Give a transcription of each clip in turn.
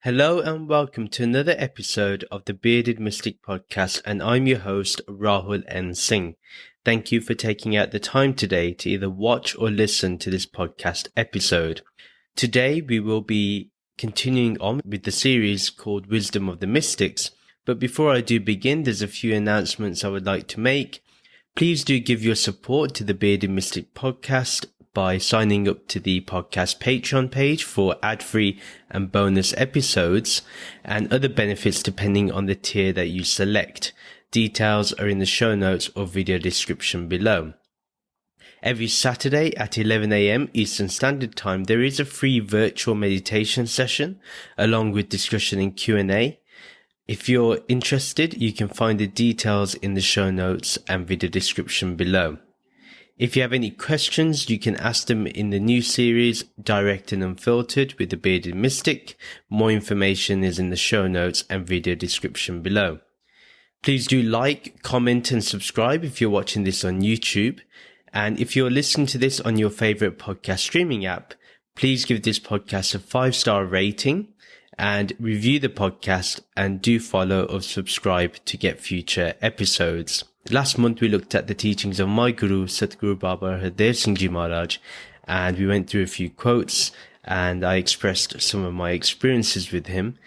Hello and welcome to another episode of the Bearded Mystic Podcast, and I'm your host, Rahul N. Singh. Thank you for taking out the time today to either watch or listen to this podcast episode. Today we will be continuing on with the series called Wisdom of the Mystics, but before I do begin, there's a few announcements I would like to make. Please do give your support to the Bearded Mystic Podcast by signing up to the podcast Patreon page for ad-free and bonus episodes and other benefits depending on the tier that you select. Details are in the show notes or video description below. Every Saturday at 11 a.m. Eastern Standard Time, there is a free virtual meditation session along with discussion and Q&A. If you're interested, you can find the details in the show notes and video description below. If you have any questions, you can ask them in the new series, Direct and Unfiltered with the Bearded Mystic. More information is in the show notes and video description below. Please do like, comment and subscribe if you're watching this on YouTube. And if you're listening to this on your favorite podcast streaming app, please give this podcast a 5-star rating and review the podcast, and do follow or subscribe to get future episodes. Last month we looked at the teachings of my Guru, Satguru Baba Hardev Singh Ji Maharaj, and we went through a few quotes and I expressed some of my experiences with him.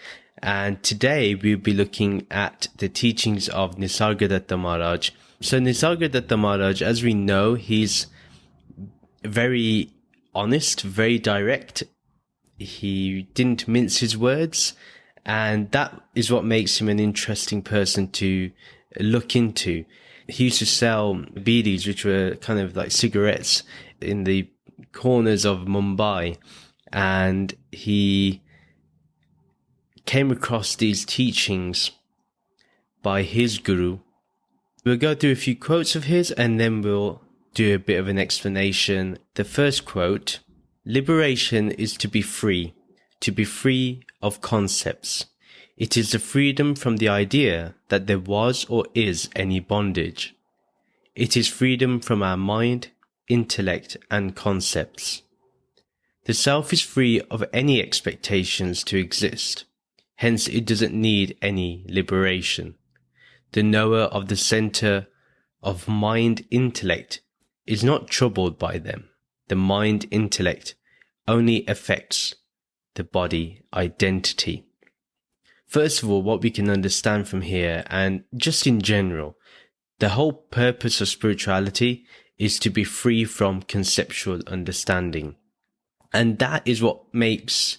And today we'll be looking at the teachings of Nisargadatta Maharaj. So Nisargadatta Maharaj, as we know, he's very honest, very direct. He didn't mince his words, and that is what makes him an interesting person to look into. He used to sell beedies, which were kind of like cigarettes, in the corners of Mumbai, and he came across these teachings by his guru. We'll go through a few quotes of his and then we'll do a bit of an explanation. The first quote: liberation is to be free of concepts. It is the freedom from the idea that there was or is any bondage. It is freedom from our mind, intellect, and concepts. The self is free of any expectations to exist. Hence, it doesn't need any liberation. The knower of the center of mind, intellect is not troubled by them. The mind, intellect only affects the body identity. First of all, what we can understand from here, and just in general, the whole purpose of spirituality is to be free from conceptual understanding. And that is what makes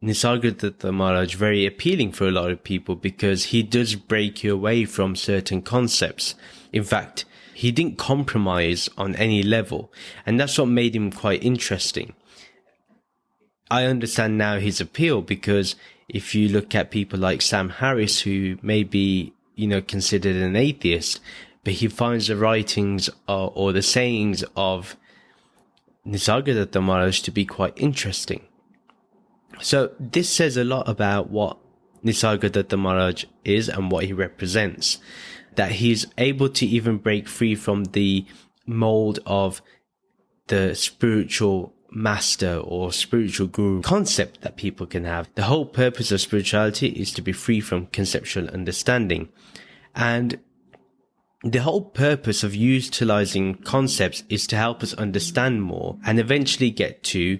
Nisargadatta Maharaj very appealing for a lot of people, because he does break you away from certain concepts. In fact, he didn't compromise on any level, and that's what made him quite interesting. I understand now his appeal, because if you look at people like Sam Harris, who may be, considered an atheist, but he finds the writings or the sayings of Nisargadatta Maharaj to be quite interesting. So this says a lot about what Nisargadatta Maharaj is and what he represents, that he's able to even break free from the mold of the spiritual master or spiritual guru concept that people can have. The whole purpose of spirituality is to be free from conceptual understanding. And the whole purpose of utilizing concepts is to help us understand more and eventually get to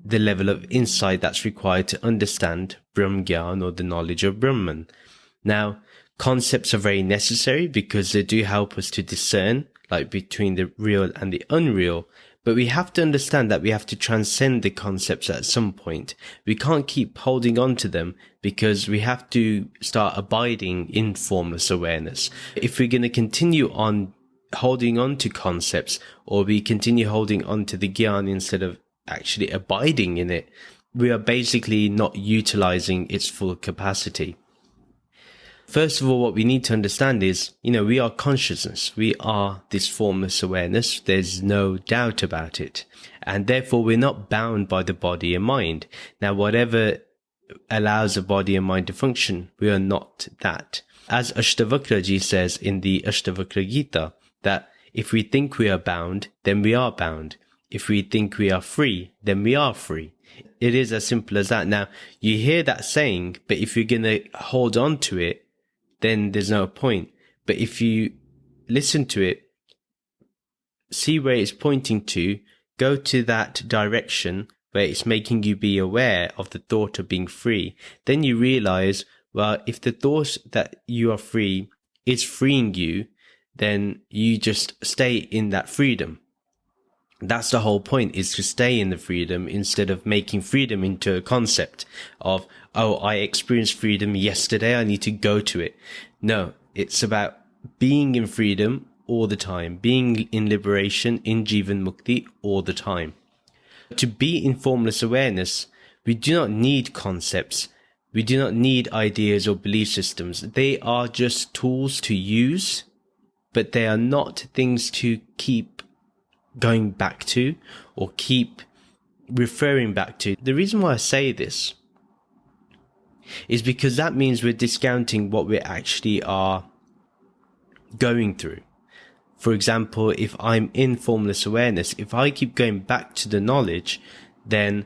the level of insight that's required to understand Brahm Gyan, or the knowledge of Brahman. Now, concepts are very necessary because they do help us to discern, like between the real and the unreal. But we have to understand that we have to transcend the concepts at some point. We can't keep holding on to them because we have to start abiding in formless awareness. If we're going to continue on holding on to concepts, or we continue holding on to the Gyan instead of actually abiding in it, we are basically not utilizing its full capacity. First of all, what we need to understand is, we are consciousness. We are this formless awareness. There's no doubt about it. And therefore, we're not bound by the body and mind. Now, whatever allows the body and mind to function, we are not that. As Ashtavakra Ji says in the Ashtavakra Gita, that if we think we are bound, then we are bound. if we think we are free, then we are free. It is as simple as that. Now, you hear that saying, but if you're going to hold on to it, then there's no point. But if you listen to it, see where it's pointing to, go to that direction where it's making you be aware of the thought of being free, then you realize, well, if the thought that you are free is freeing you, then you just stay in that freedom. That's the whole point, is to stay in the freedom instead of making freedom into a concept of, oh, I experienced freedom yesterday, I need to go to it. No, it's about being in freedom all the time, being in liberation, in Jivan Mukti all the time. To be in formless awareness, we do not need concepts. We do not need ideas or belief systems. They are just tools to use, but they are not things to keep going back to or keep referring back to. The reason why I say this is because that means we're discounting what we actually are going through. For example, if I'm in formless awareness, if I keep going back to the knowledge, then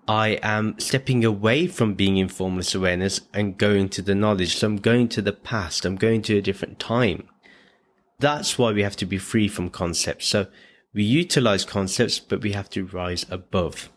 I am stepping away from being in formless awareness and going to the knowledge. So I'm going to the past, I'm going to a different time. That's why we have to be free from concepts. So we utilize concepts, but we have to rise above.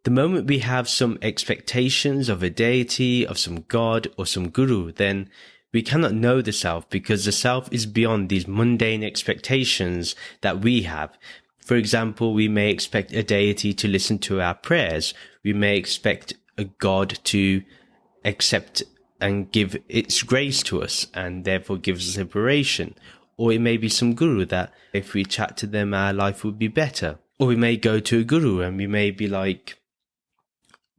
The moment we have some expectations of a deity, of some god or some guru, then we cannot know the self, because the self is beyond these mundane expectations that we have. For example, we may expect a deity to listen to our prayers. We may expect a god to accept and give its grace to us and therefore gives us liberation. Or it may be some guru that if we chat to them, our life would be better. Or we may go to a guru and we may be like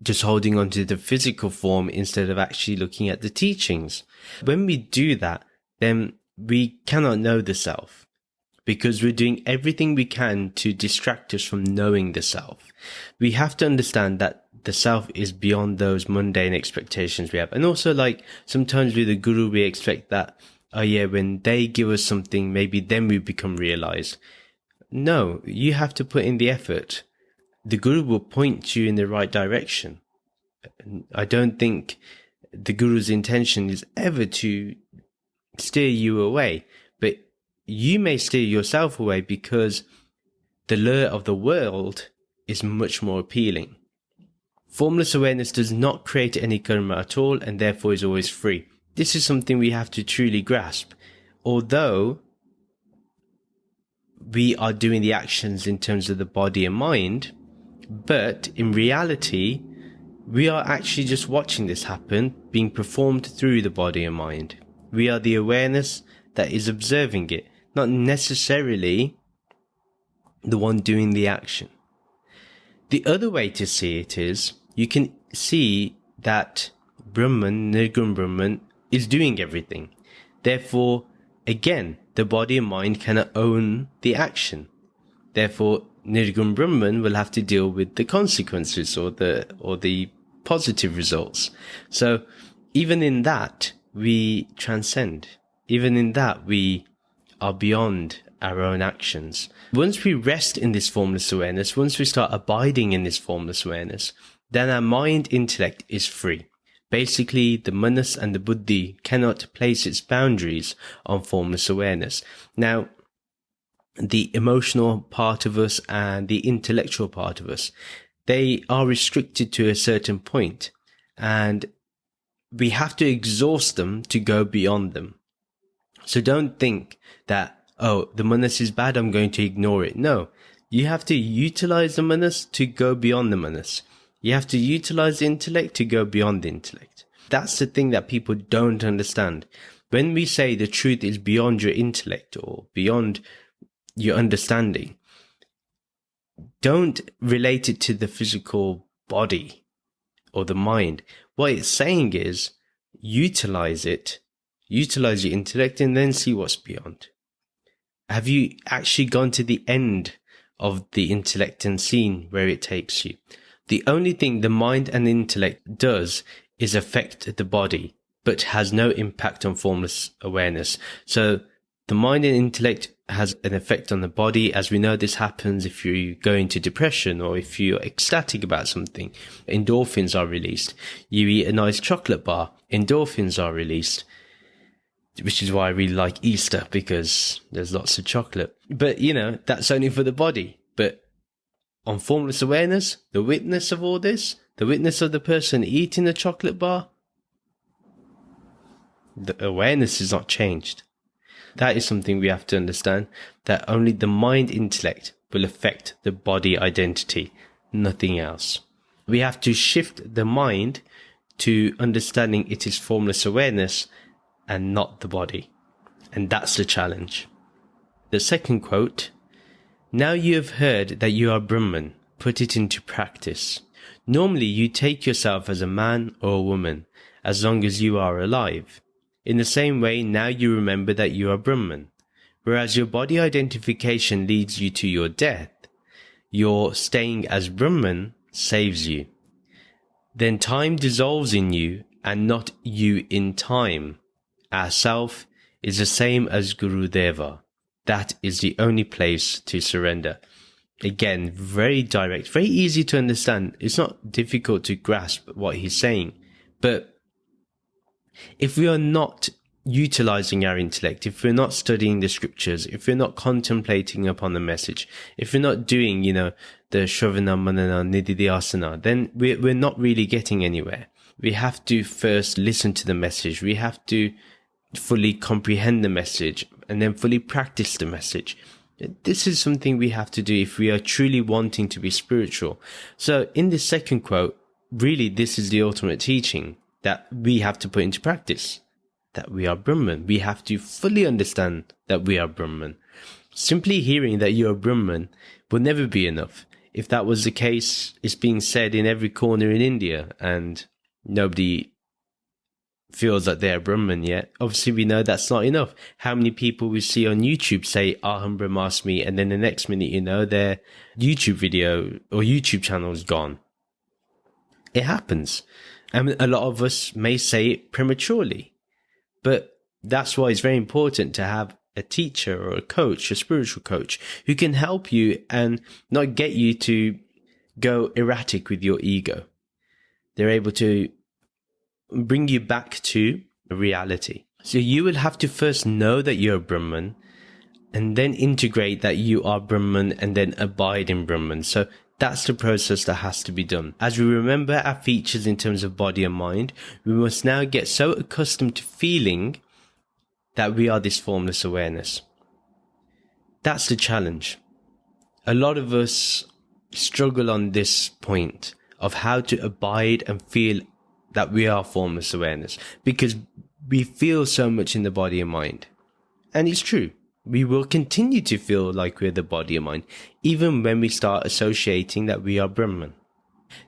just holding on to the physical form instead of actually looking at the teachings. When we do that, then we cannot know the self, because we're doing everything we can to distract us from knowing the self. We have to understand that the self is beyond those mundane expectations we have. And also, like, sometimes with a guru, we expect that, oh yeah, when they give us something, maybe then we become realized. No, you have to put in the effort. The guru will point you in the right direction. I don't think the guru's intention is ever to steer you away, but you may steer yourself away because the lure of the world is much more appealing. Formless awareness does not create any karma at all, and therefore is always free. This is something we have to truly grasp. Although we are doing the actions in terms of the body and mind, but in reality, we are actually just watching this happen, being performed through the body and mind. We are the awareness that is observing it, not necessarily the one doing the action. The other way to see it is, you can see that Brahman, Nirgun Brahman, is doing everything. Therefore, again, the body and mind cannot own the action. Therefore, Nirgun Brahman will have to deal with the consequences or the positive results. So even in that, we transcend. Even in that, we are beyond our own actions. Once we rest in this formless awareness, once we start abiding in this formless awareness, then our mind intellect is free. Basically, the manas and the buddhi cannot place its boundaries on formless awareness. Now, the emotional part of us and the intellectual part of us, they are restricted to a certain point, and we have to exhaust them to go beyond them. So don't think that, oh, the manas is bad, I'm going to ignore it. No, you have to utilize the manas to go beyond the manas. You have to utilize the intellect to go beyond the intellect. That's the thing that people don't understand. When we say the truth is beyond your intellect or beyond your understanding, don't relate it to the physical body or the mind. What it's saying is, utilize it, utilize your intellect, and then see what's beyond. Have you actually gone to the end of the intellect and seen where it takes you? The only thing the mind and intellect does is affect the body, but has no impact on formless awareness. So The mind and intellect has an effect on the body. As we know, this happens if you go into depression or if you're ecstatic about something. Endorphins are released. You eat a nice chocolate bar, endorphins are released, which is why I really like Easter, because there's lots of chocolate. But, that's only for the body. But on formless awareness, the witness of all this, the witness of the person eating the chocolate bar, the awareness is not changed. That is something we have to understand, that only the mind intellect will affect the body identity, nothing else. We have to shift the mind to understanding it is formless awareness and not the body. And that's the challenge. The second quote, "Now you have heard that you are Brahman, put it into practice. Normally you take yourself as a man or a woman, as long as you are alive. In the same way, now you remember that you are Brahman. Whereas your body identification leads you to your death, your staying as Brahman saves you. Then time dissolves in you and not you in time. Our self is the same as Guru Deva. That is the only place to surrender." Again, very direct, very easy to understand. It's not difficult to grasp what he's saying. But if we are not utilizing our intellect, if we're not studying the scriptures, if we're not contemplating upon the message, if we're not doing, the Shravana, Manana, Nididhyasana, then we're not really getting anywhere. We have to first listen to the message. We have to fully comprehend the message and then fully practice the message. This is something we have to do if we are truly wanting to be spiritual. So in this second quote, really this is the ultimate teaching that we have to put into practice, that we are Brahman. We have to fully understand that we are Brahman. Simply hearing that you are Brahman will never be enough. If that was the case, it's being said in every corner in India and nobody feels that they're Brahman yet. Obviously, we know that's not enough. How many people we see on YouTube say Aham Brahmasmi, and then the next minute, their YouTube video or YouTube channel is gone. It happens. And a lot of us may say it prematurely. But that's why it's very important to have a teacher or a coach, a spiritual coach, who can help you and not get you to go erratic with your ego. They're able to bring you back to reality. So you will have to first know that you're Brahman and then integrate that you are Brahman and then abide in Brahman. So that's the process that has to be done. As we remember our features in terms of body and mind, we must now get so accustomed to feeling that we are this formless awareness. That's the challenge. A lot of us struggle on this point of how to abide and feel that we are formless awareness because we feel so much in the body and mind. And it's true. We will continue to feel like we're the body and mind, even when we start associating that we are Brahman.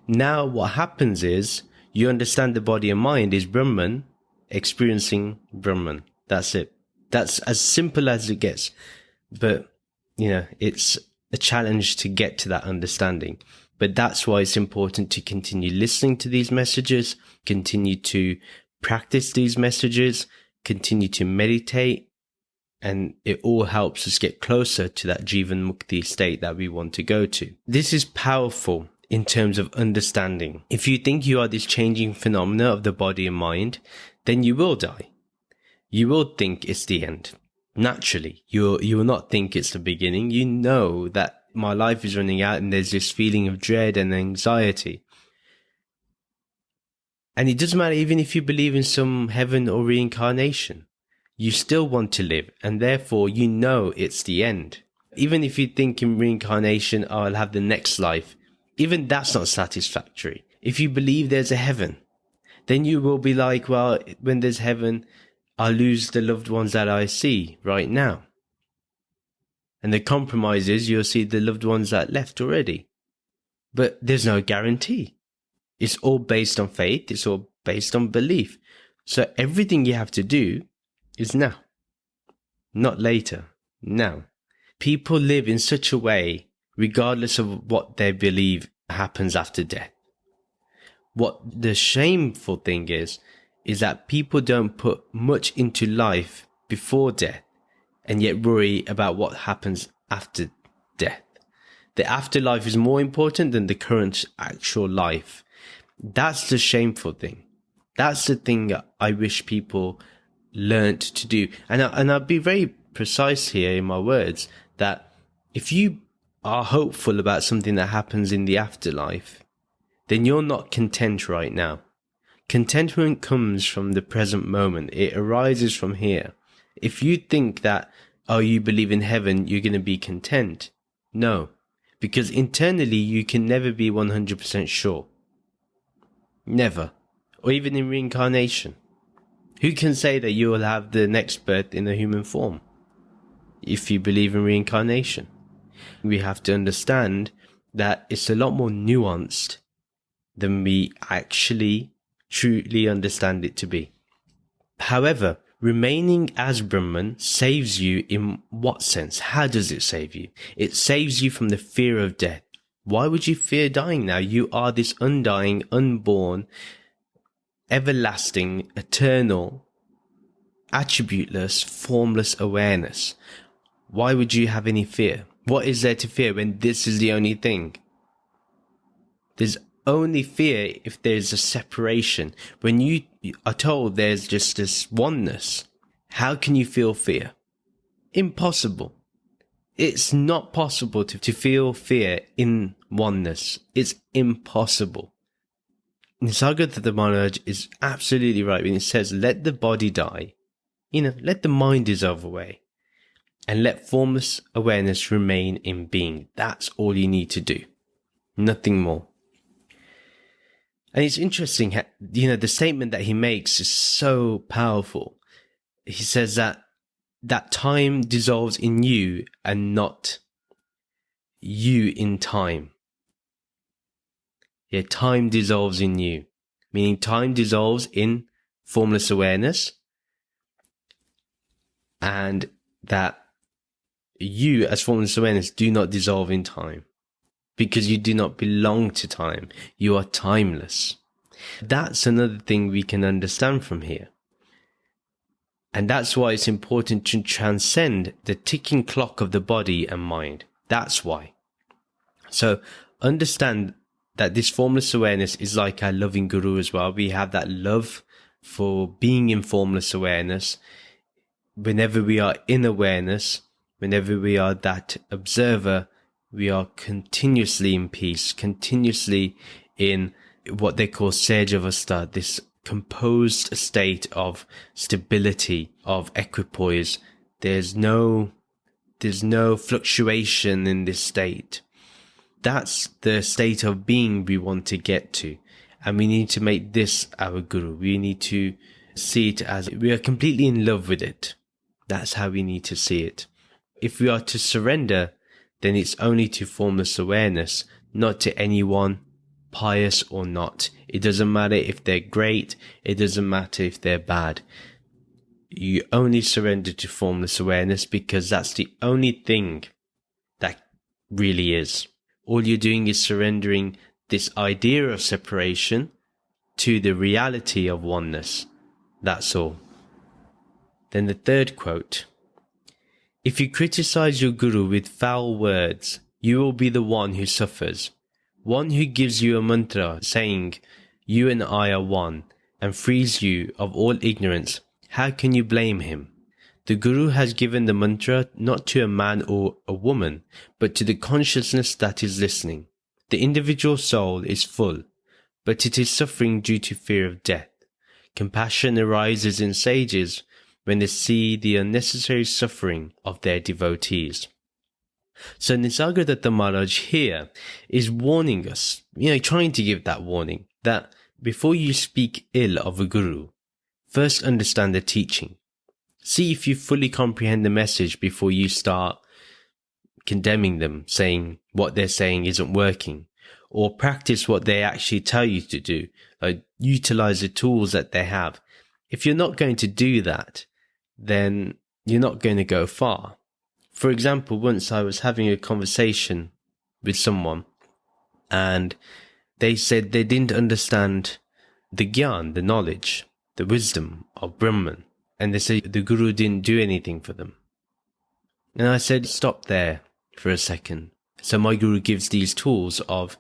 Now, what happens is you understand the body and mind is Brahman, experiencing Brahman. That's it. That's as simple as it gets. But, it's a challenge to get to that understanding. But that's why it's important to continue listening to these messages, continue to practice these messages, continue to meditate, and it all helps us get closer to that Jivan Mukti state that we want to go to. This is powerful in terms of understanding. If you think you are this changing phenomena of the body and mind, then you will die. You will think it's the end. Naturally, you will not think it's the beginning. You know that my life is running out and there's this feeling of dread and anxiety. And it doesn't matter even if you believe in some heaven or reincarnation. You still want to live, and therefore you know it's the end. Even if you think in reincarnation, I'll have the next life, even that's not satisfactory. If you believe there's a heaven, then you will be like, well, when there's heaven, I'll lose the loved ones that I see right now. And the compromise is you'll see the loved ones that left already. But there's no guarantee. It's all based on faith. It's all based on belief. So everything you have to do is now, not later, now. People live in such a way, regardless of what they believe happens after death. What the shameful thing is that people don't put much into life before death, and yet worry about what happens after death. The afterlife is more important than the current actual life. That's the shameful thing. That's the thing I wish people learnt to do. And I'll be very precise here in my words, that if you are hopeful about something that happens in the afterlife, then you're not content right now. Contentment comes from the present moment. It arises from here. If you think that, oh, you believe in heaven, you're going to be content. No, because internally you can never be 100% sure. Never. Or even in reincarnation. Who can say that you will have the next birth in a human form if you believe in reincarnation? We have to understand that it's a lot more nuanced than we actually truly understand it to be. However, remaining as Brahman saves you in what sense? How does it save you? It saves you from the fear of death. Why would you fear dying now? You are this undying, unborn, everlasting, eternal, attributeless, formless awareness. Why would you have any fear? What is there to fear when this is the only thing? There's only fear if there's a separation. When you are told there's just this oneness, how can you feel fear? Impossible. It's not possible to feel fear in oneness. It's impossible. Nisargadatta Maharaj is absolutely right when he says, let the body die. Let the mind dissolve away. And let formless awareness remain in being. That's all you need to do. Nothing more. And it's interesting, the statement that he makes is so powerful. He says that time dissolves in you and not you in time. Yeah, time dissolves in you. Meaning time dissolves in formless awareness, and that you as formless awareness do not dissolve in time. Because you do not belong to time. You are timeless. That's another thing we can understand from here. And that's why it's important to transcend the ticking clock of the body and mind. That's why. So understand that this formless awareness is like our loving guru as well. We have that love for being in formless awareness. Whenever we are in awareness, whenever we are that observer, we are continuously in peace, continuously in what they call Sejavastha, this composed state of stability, of equipoise. There's no fluctuation in this state. That's the state of being we want to get to. And we need to make this our guru. We need to see it as we are completely in love with it. That's how we need to see it. If we are to surrender, then it's only to formless awareness, not to anyone, pious or not. It doesn't matter if they're great. It doesn't matter if they're bad. You only surrender to formless awareness because that's the only thing that really is. All you're doing is surrendering this idea of separation to the reality of oneness. That's all. Then the third quote. If you criticize your guru with foul words, you will be the one who suffers. One who gives you a mantra saying, you and I are one, and frees you of all ignorance, how can you blame him? The guru has given the mantra not to a man or a woman, but to the consciousness that is listening. The individual soul is full, but it is suffering due to fear of death. Compassion arises in sages when they see the unnecessary suffering of their devotees. So Nisargadatta Maharaj here is warning us, trying to give that warning, that before you speak ill of a guru, first understand the teaching. See if you fully comprehend the message before you start condemning them, saying what they're saying isn't working, or practice what they actually tell you to do, like utilize the tools that they have. If you're not going to do that, then you're not going to go far. For example, once I was having a conversation with someone and they said they didn't understand the gyan, the knowledge, the wisdom of Brahman. And they said the guru didn't do anything for them. And I said, stop there for a second. So my guru gives these tools of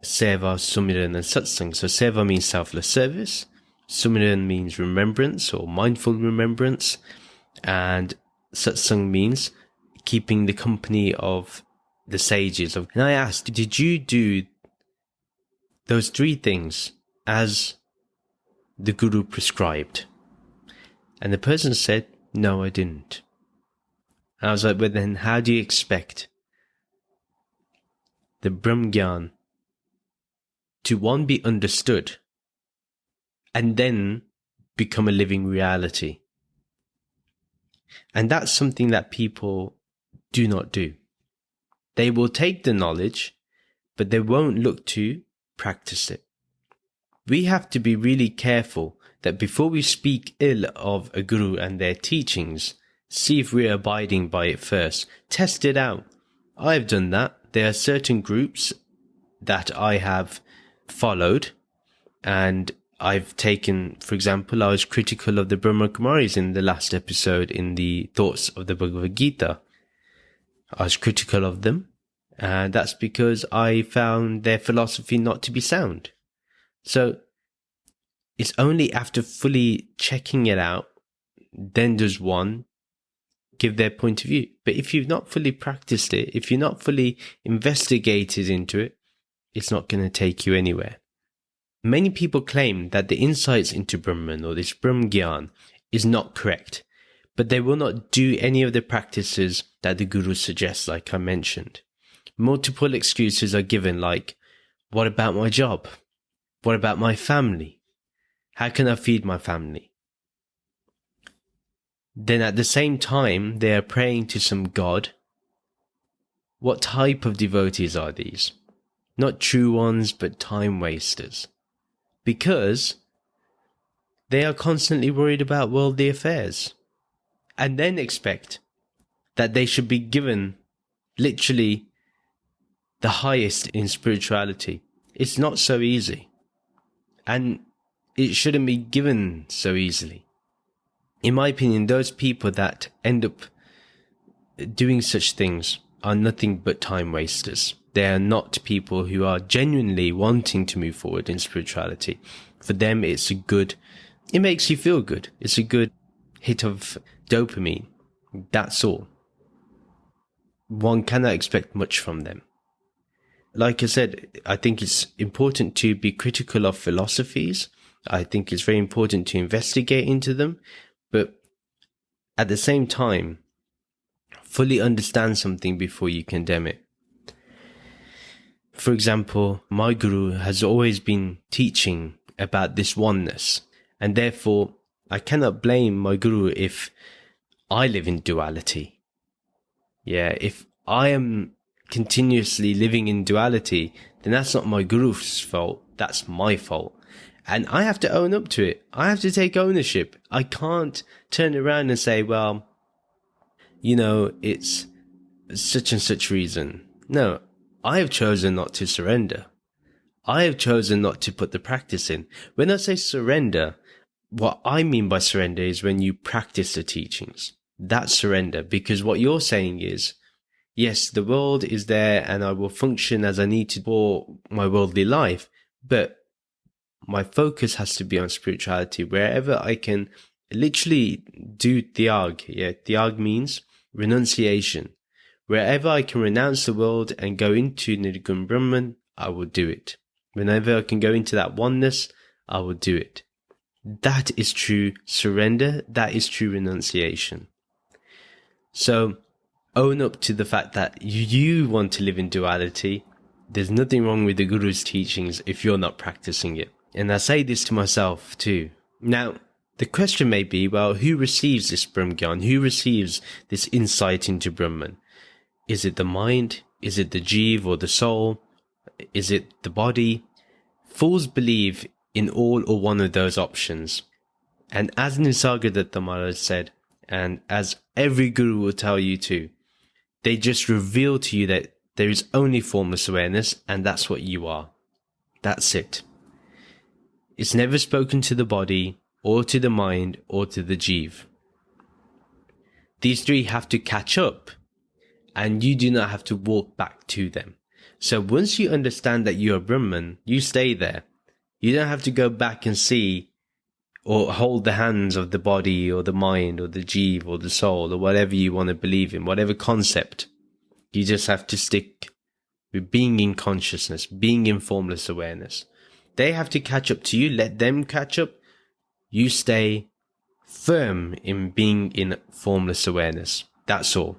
Seva, Sumiran and Satsang. So Seva means selfless service. Sumiran means remembrance or mindful remembrance. And Satsang means keeping the company of the sages. And I asked, did you do those 3 things as the guru prescribed? And the person said, no, I didn't. And I was like, but then how do you expect the Brahm Gyan to, one, be understood and then become a living reality? And that's something that people do not do. They will take the knowledge, but they won't look to practice it. We have to be really careful that before we speak ill of a guru and their teachings, see if we're abiding by it first. Test it out. I've done that. There are certain groups that I have followed, and I've taken, for example, I was critical of the Brahma Kumaris in the last episode in the Thoughts of the Bhagavad Gita. I was critical of them, and that's because I found their philosophy not to be sound. So it's only after fully checking it out, then does one give their point of view. But if you've not fully practiced it, if you're not fully investigated into it, it's not going to take you anywhere. Many people claim that the insights into Brahman or this Brahm Gyan is not correct, but they will not do any of the practices that the Guru suggests, like I mentioned. Multiple excuses are given like, what about my job? What about my family? How can I feed my family? Then at the same time, they are praying to some god. What type of devotees are these? Not true ones, but time wasters. Because they are constantly worried about worldly affairs. And then expect that they should be given literally the highest in spirituality. It's not so easy. And it shouldn't be given so easily. In my opinion, those people that end up doing such things are nothing but time wasters. They are not people who are genuinely wanting to move forward in spirituality. For them, it makes you feel good. It's a good hit of dopamine. That's all. One cannot expect much from them. Like I said, I think it's important to be critical of philosophies. I think it's very important to investigate into them. But at the same time, fully understand something before you condemn it. For example, my guru has always been teaching about this oneness, and therefore I cannot blame my guru if I live in duality. Yeah, if I am continuously living in duality, then that's not my guru's fault, that's my fault. And I have to own up to it. I have to take ownership. I can't turn around and say, well, it's such and such reason. No, I have chosen not to surrender. I have chosen not to put the practice in. When I say surrender, what I mean by surrender is when you practice the teachings. That's surrender, because what you're saying is, yes, the world is there and I will function as I need to for my worldly life, but my focus has to be on spirituality. Wherever I can literally do tyag. Yeah, tyag means renunciation. Wherever I can renounce the world and go into Nirgun Brahman, I will do it. Whenever I can go into that oneness, I will do it. That is true surrender. That is true renunciation. So own up to the fact that you want to live in duality. There's nothing wrong with the Guru's teachings if you're not practicing it. And I say this to myself too. Now, the question may be, well, who receives this Brahm Gyan? Who receives this insight into Brahman? Is it the mind? Is it the Jeev or the soul? Is it the body? Fools believe in all or one of those options. And as Nisargadatta Maharaj said, and as every guru will tell you too, they just reveal to you that there is only formless awareness, and that's what you are. That's it. It's never spoken to the body, or to the mind, or to the Jeev. These three have to catch up and you do not have to walk back to them. So once you understand that you are Brahman, you stay there. You don't have to go back and see or hold the hands of the body or the mind or the jiva or the soul or whatever you want to believe in, whatever concept. You just have to stick with being in consciousness, being in formless awareness. They have to catch up to you. Let them catch up. You stay firm in being in formless awareness. That's all.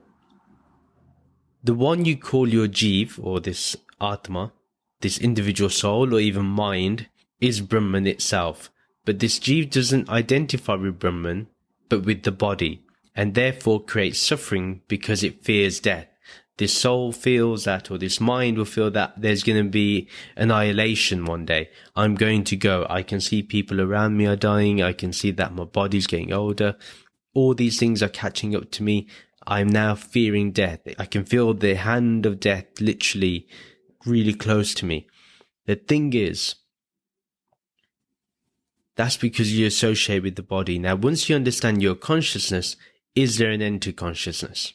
The one you call your jiva or this atma, this individual soul or even mind, is Brahman itself. But this jiva doesn't identify with Brahman, but with the body, and therefore creates suffering because it fears death. This soul feels that, or this mind will feel that there's going to be annihilation one day. I'm going to go. I can see people around me are dying. I can see that my body's getting older. All these things are catching up to me. I'm now fearing death. I can feel the hand of death literally really close to me. The thing is, that's because you associate with the body. Now, once you understand your consciousness, is there an end to consciousness?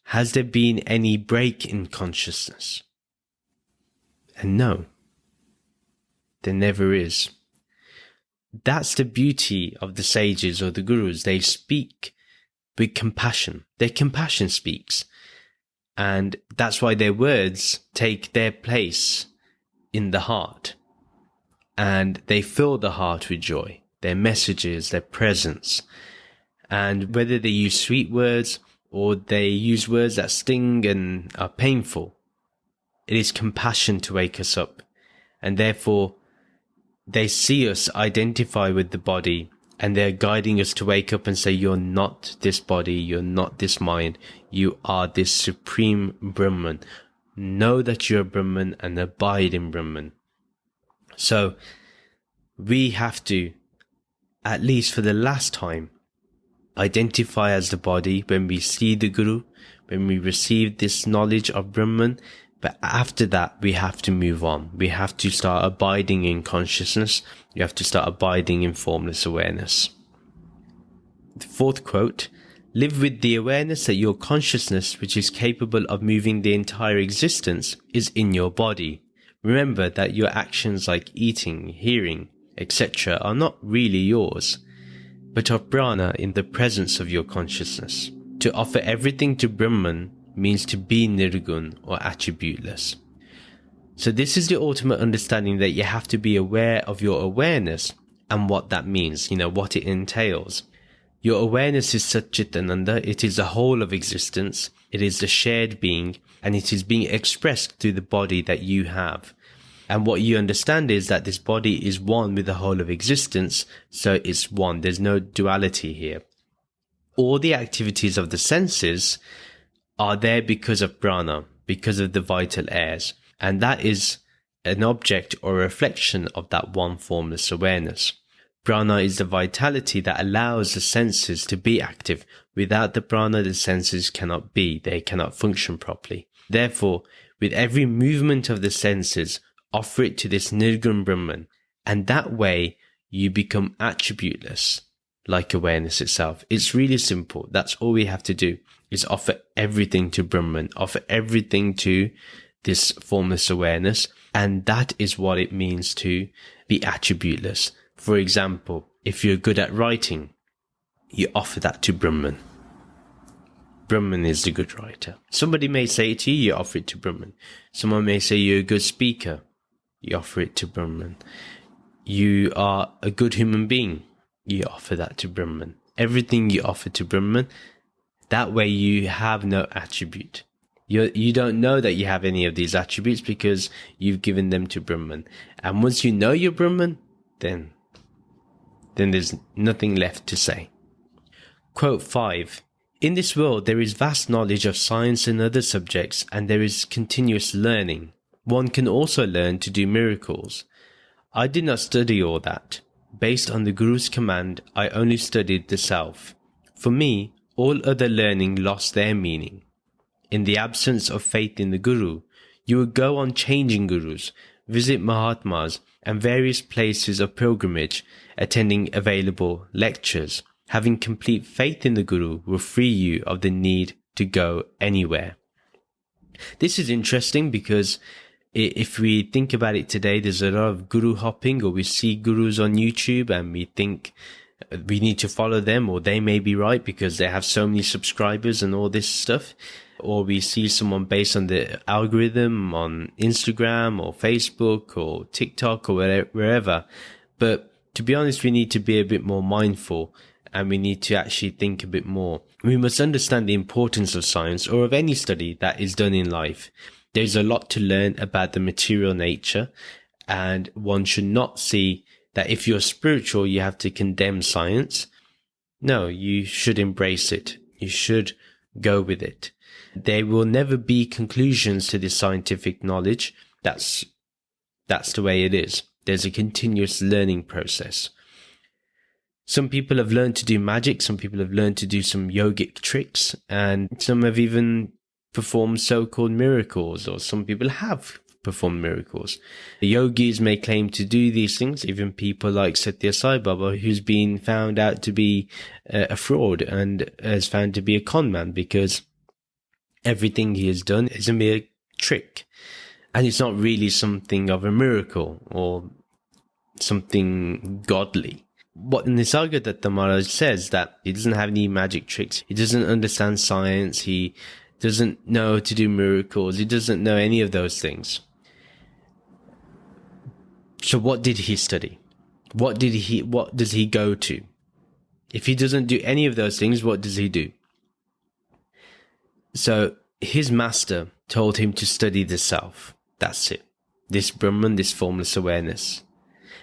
Has there been any break in consciousness? And no, there never is. That's the beauty of the sages or the gurus. They speak with compassion. Their compassion speaks. And that's why their words take their place in the heart. And they fill the heart with joy. Their messages, their presence. And whether they use sweet words or they use words that sting and are painful, it is compassion to wake us up. And therefore, they see us identify with the body, and they're guiding us to wake up and say, you're not this body, you're not this mind, you are this supreme Brahman. Know that you're Brahman and abide in Brahman. So, we have to, at least for the last time, identify as the body when we see the Guru, when we receive this knowledge of Brahman. But after that, we have to move on. We have to start abiding in consciousness. You have to start abiding in formless awareness. The fourth quote, live with the awareness that your consciousness, which is capable of moving the entire existence, is in your body. Remember that your actions like eating, hearing, etc. are not really yours, but of prana in the presence of your consciousness. To offer everything to Brahman means to be nirgun or attributeless. So this is the ultimate understanding, that you have to be aware of your awareness and what that means, what it entails. Your awareness is Satchitananda, it is the whole of existence, it is the shared being, and it is being expressed through the body that you have. And what you understand is that this body is one with the whole of existence, so it's one. There's no duality here. All the activities of the senses are there because of prana, because of the vital airs. And that is an object or reflection of that one formless awareness. Prana is the vitality that allows the senses to be active. Without the prana, the senses cannot be. They cannot function properly. Therefore, with every movement of the senses, offer it to this Nirgun Brahman, and that way you become attributeless, like awareness itself. It's really simple. That's all we have to do, is offer everything to Brahman, offer everything to this formless awareness, and that is what it means to be attributeless. For example, if you're good at writing, you offer that to Brahman. Brahman is the good writer. Somebody may say it to you, you offer it to Brahman. Someone may say you're a good speaker, you offer it to Brahman. You are a good human being, you offer that to Brahman. Everything you offer to Brahman, that way you have no attribute. You don't know that you have any of these attributes because you've given them to Brahman. And once you know you're Brahman, then there's nothing left to say. Quote 5. In this world, there is vast knowledge of science and other subjects, and there is continuous learning. One can also learn to do miracles. I did not study all that. Based on the Guru's command, I only studied the self. For me, all other learning lost their meaning. In the absence of faith in the Guru, you would go on changing Gurus, visit Mahatmas and various places of pilgrimage, attending available lectures. Having complete faith in the Guru will free you of the need to go anywhere. This is interesting because if we think about it today, there's a lot of guru hopping, or we see gurus on YouTube and we think we need to follow them, or they may be right because they have so many subscribers and all this stuff. Or we see someone based on the algorithm on Instagram or Facebook or TikTok or wherever. But to be honest, we need to be a bit more mindful, and we need to actually think a bit more. We must understand the importance of science, or of any study that is done in life. There's a lot to learn about the material nature, and one should not see that if you're spiritual, you have to condemn science. No, you should embrace it. You should go with it. There will never be conclusions to this scientific knowledge. That's the way it is. There's a continuous learning process. Some people have learned to do magic. Some people have learned to do some yogic tricks, and some have even performed so-called miracles, or some people have performed miracles. The yogis may claim to do these things, even people like Satya Sai Baba, who's been found out to be a fraud and has found to be a con man, because everything he has done is a mere trick, and it's not really something of a miracle or something godly. What Nisargadatta Maharaj says, that he doesn't have any magic tricks, he doesn't understand science, he doesn't know to do miracles, he doesn't know any of those things. So what did he study? What does he go to? If he doesn't do any of those things, what does he do? So his master told him to study the self. That's it. This Brahman, this formless awareness.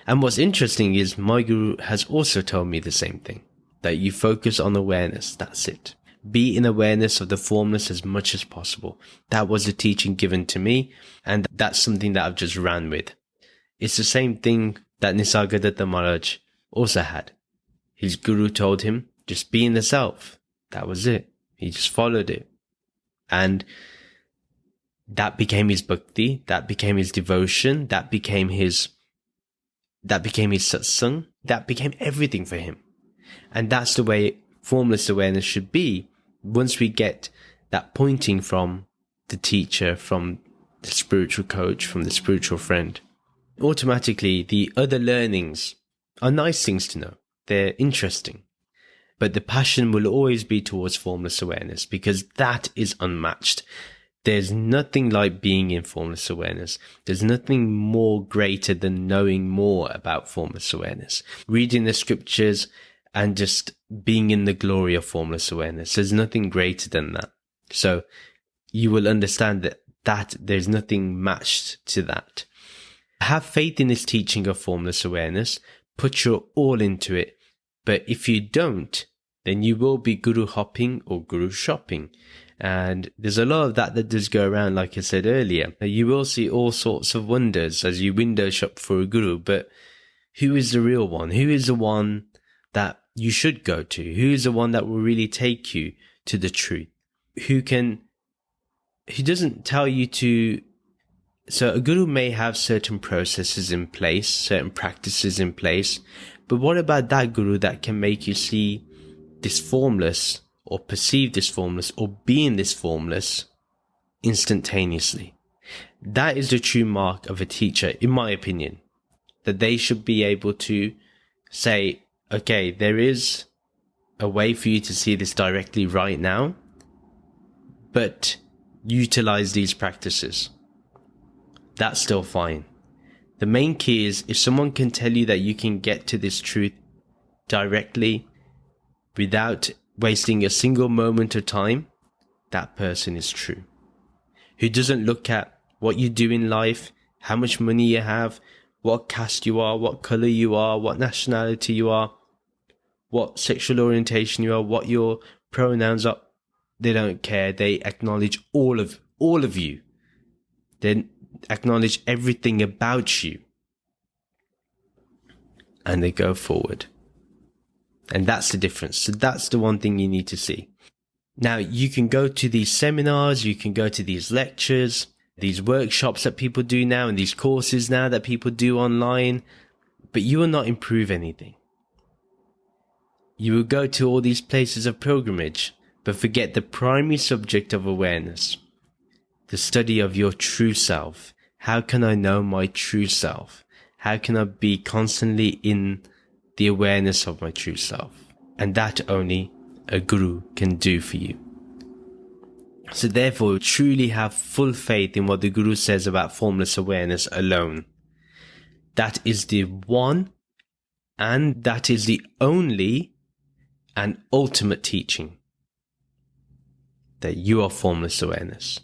And what's interesting is my guru has also told me the same thing, that you focus on awareness. That's it. Be in awareness of the formless as much as possible. That was the teaching given to me, and that's something that I've just ran with. It's the same thing that Nisargadatta Maharaj also had. His guru told him, just be in the self. That was it. He just followed it. And that became his bhakti, that became his devotion, that became his satsang, that became everything for him. And that's the way formless awareness should be once we get that pointing from the teacher, from the spiritual coach, from the spiritual friend. Automatically, the other learnings are nice things to know. They're interesting. But the passion will always be towards formless awareness, because that is unmatched. There's nothing like being in formless awareness. There's nothing more greater than knowing more about formless awareness. Reading the scriptures and just being in the glory of formless awareness. There's nothing greater than that. So you will understand that there's nothing matched to that. Have faith in this teaching of formless awareness. Put your all into it. But if you don't, then you will be guru hopping or guru shopping. And there's a lot of that does go around, like I said earlier. You will see all sorts of wonders as you window shop for a guru, but who is the real one? Who is the one that you should go to? Who is the one that will really take you to the truth? Who doesn't tell you to... So a guru may have certain processes in place, certain practices in place, but what about that guru that can make you see this formless, or perceive this formless, or be in this formless instantaneously? That is the true mark of a teacher, in my opinion, that they should be able to say, okay, there is a way for you to see this directly right now, but utilize these practices. That's still fine. The main key is if someone can tell you that you can get to this truth directly without wasting a single moment of time, that person is true. Who doesn't look at what you do in life, how much money you have, what caste you are, what color you are, what nationality you are, what sexual orientation you are, what your pronouns are. They don't care. They acknowledge all of you. They acknowledge everything about you. And they go forward. And that's the difference. So that's the one thing you need to see. Now, you can go to these seminars, you can go to these lectures, these workshops that people do now, and these courses now that people do online, but you will not improve anything. You will go to all these places of pilgrimage, but forget the primary subject of awareness, the study of your true self. How can I know my true self? How can I be constantly in the awareness of my true self? And that only a guru can do for you. So therefore, truly have full faith in what the guru says about formless awareness alone. That is the one, and that is the only and ultimate teaching. That you are formless awareness.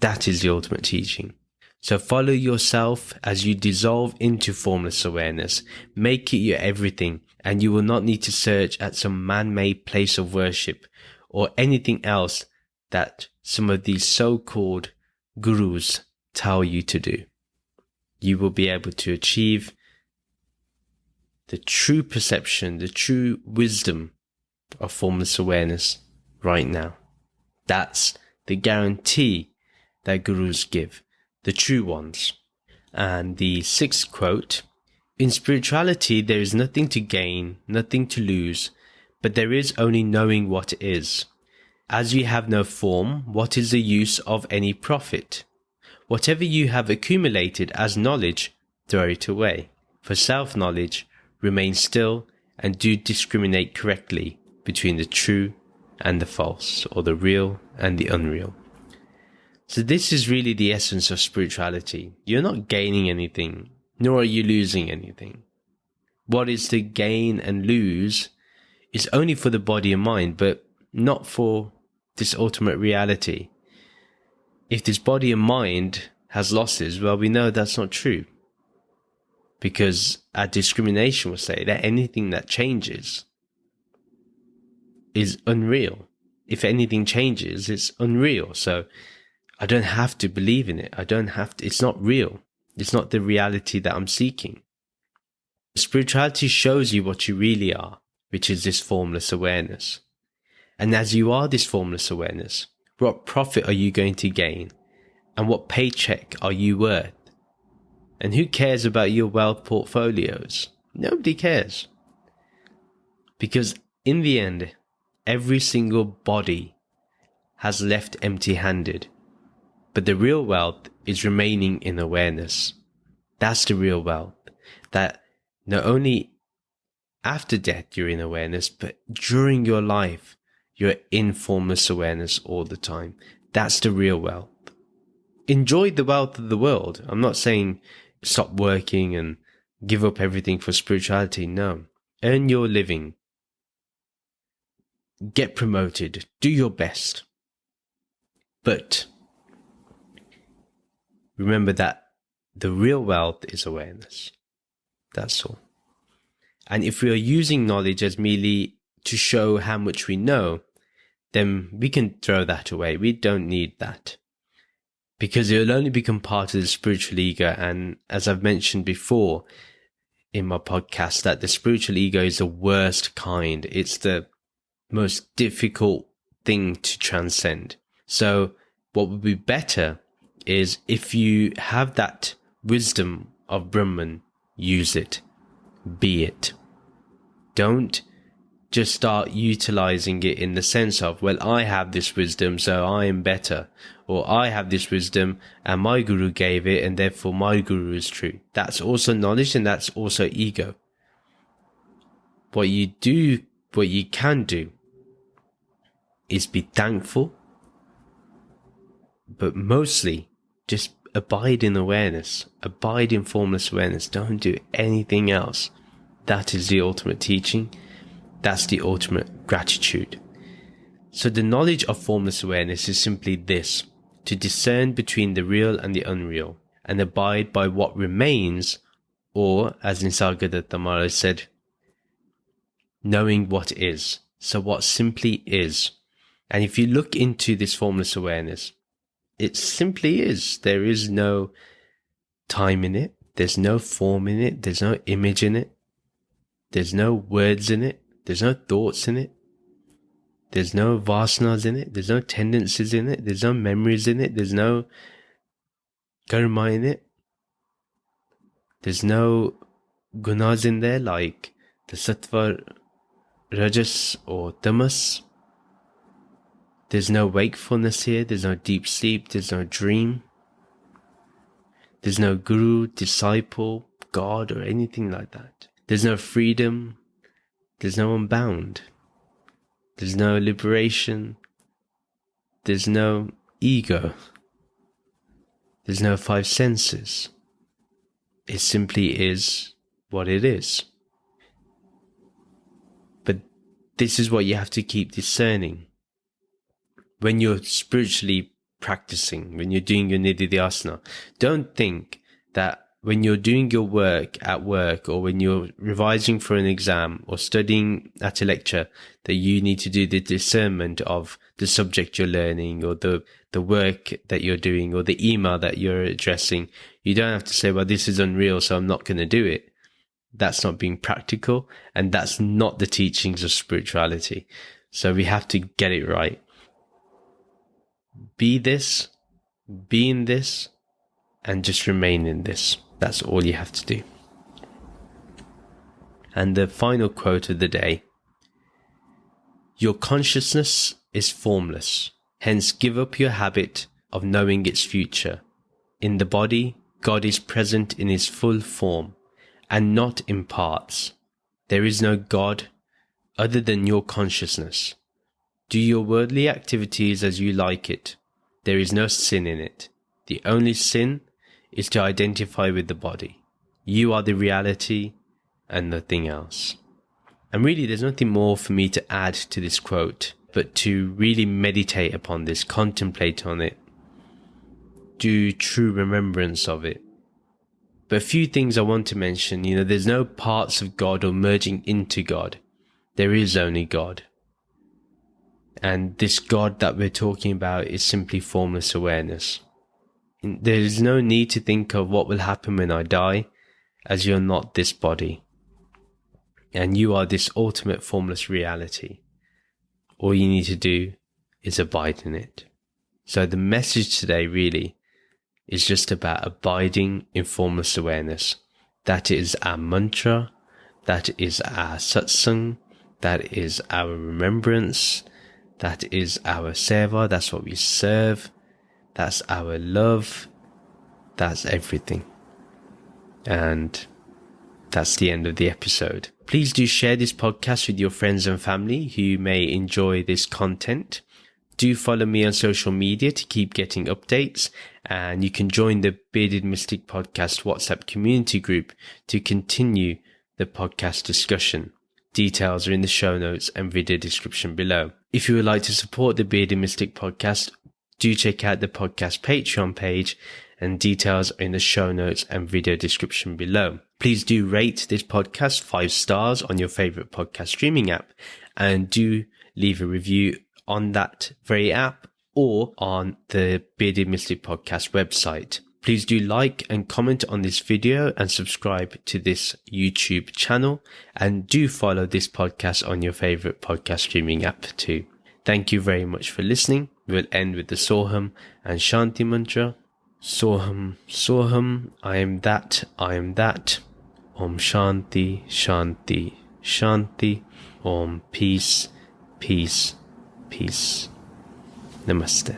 That is the ultimate teaching. So follow yourself as you dissolve into formless awareness. Make it your everything, and you will not need to search at some man-made place of worship or anything else that some of these so-called gurus tell you to do. You will be able to achieve the true perception, the true wisdom of formless awareness right now. That's the guarantee that gurus give, the true ones. And the sixth quote, in spirituality there is nothing to gain, nothing to lose, but there is only knowing what is. As you have no form, what is the use of any profit? Whatever you have accumulated as knowledge, throw it away. For self-knowledge, remain still and do discriminate correctly between the true and the false, or the real and the unreal. So this is really the essence of spirituality. You're not gaining anything, nor are you losing anything. What is to gain and lose is only for the body and mind, but not for this ultimate reality. If this body and mind has losses, well, we know that's not true. Because our discrimination will say that anything that changes is unreal. If anything changes, it's unreal. So I don't have to believe in it. It's not real. It's not the reality that I'm seeking. Spirituality shows you what you really are, which is this formless awareness. And as you are this formless awareness, what profit are you going to gain? And what paycheck are you worth? And who cares about your wealth portfolios? Nobody cares. Because in the end, every single body has left empty-handed. But the real wealth is remaining in awareness. That's the real wealth. That not only after death you're in awareness, but during your life, you're in formless awareness all the time. That's the real wealth. Enjoy the wealth of the world. I'm not saying stop working and give up everything for spirituality. No. Earn your living. Get promoted. Do your best. But remember that the real wealth is awareness. That's all. And if we are using knowledge as merely to show how much we know, then we can throw that away. We don't need that. Because it will only become part of the spiritual ego. And as I've mentioned before in my podcast, that the spiritual ego is the worst kind. It's the most difficult thing to transcend. So what would be better is if you have that wisdom of Brahman, use it. Be it. Don't just start utilizing it in the sense of, well, I have this wisdom, so I am better. Or I have this wisdom and my guru gave it and therefore my guru is true. That's also knowledge and that's also ego. What you can do is be thankful, but mostly just abide in awareness. Abide in formless awareness. Don't do anything else. That is the ultimate teaching. That's the ultimate gratitude. So the knowledge of formless awareness is simply this: to discern between the real and the unreal, and abide by what remains, or, as Nisargadatta Maharaj said, knowing what is. So what simply is. And if you look into this formless awareness, it simply is. There is no time in it. There's no form in it. There's no image in it. There's no words in it. There's no thoughts in it. There's no vasanas in it. There's no tendencies in it. There's no memories in it. There's no karma in it. There's no gunas in there like the sattva rajas or tamas. There's no wakefulness here. There's no deep sleep. There's no dream. There's no guru, disciple, God, or anything like that. There's no freedom. There's no unbound. There's no liberation. There's no ego. There's no five senses. It simply is what it is. But this is what you have to keep discerning. When you're spiritually practicing, when you're doing your nididhyasana, don't think that when you're doing your work at work, or when you're revising for an exam or studying at a lecture, that you need to do the discernment of the subject you're learning, or the work that you're doing, or the email that you're addressing. You don't have to say, well, this is unreal, so I'm not going to do it. That's not being practical, and that's not the teachings of spirituality. So we have to get it right. Be this, be in this, and just remain in this. That's all you have to do. And the final quote of the day: your consciousness is formless, hence give up your habit of knowing its future. In the body, God is present in his full form, and not in parts. There is no God other than your consciousness. Do your worldly activities as you like it. There is no sin in it. The only sin is to identify with the body. You are the reality and nothing else. And really, there's nothing more for me to add to this quote, but to really meditate upon this, contemplate on it, do true remembrance of it. But a few things I want to mention. There's no parts of God or merging into God. There is only God. And this God that we're talking about is simply formless awareness. There is no need to think of what will happen when I die, as you're not this body. And you are this ultimate formless reality. All you need to do is abide in it. So the message today really is just about abiding in formless awareness. That is our mantra. That is our satsang. That is our remembrance. That is our seva. That's what we serve. That's our love. That's everything. And that's the end of the episode. Please do share this podcast with your friends and family who may enjoy this content. Do follow me on social media to keep getting updates, and you can join the Bearded Mystic Podcast WhatsApp community group to continue the podcast discussion. Details are in the show notes and video description below. If you would like to support the Bearded Mystic Podcast, do check out the podcast Patreon page, and details are in the show notes and video description below. Please do rate this podcast 5 stars on your favorite podcast streaming app, and do leave a review on that very app or on the Bearded Mystic Podcast website. Please do like and comment on this video and subscribe to this YouTube channel, and do follow this podcast on your favorite podcast streaming app too. Thank you very much for listening. We'll end with the Soham and Shanti mantra. Soham, Soham, I am that, I am that. Om Shanti, Shanti, Shanti. Om peace, peace, peace. Namaste.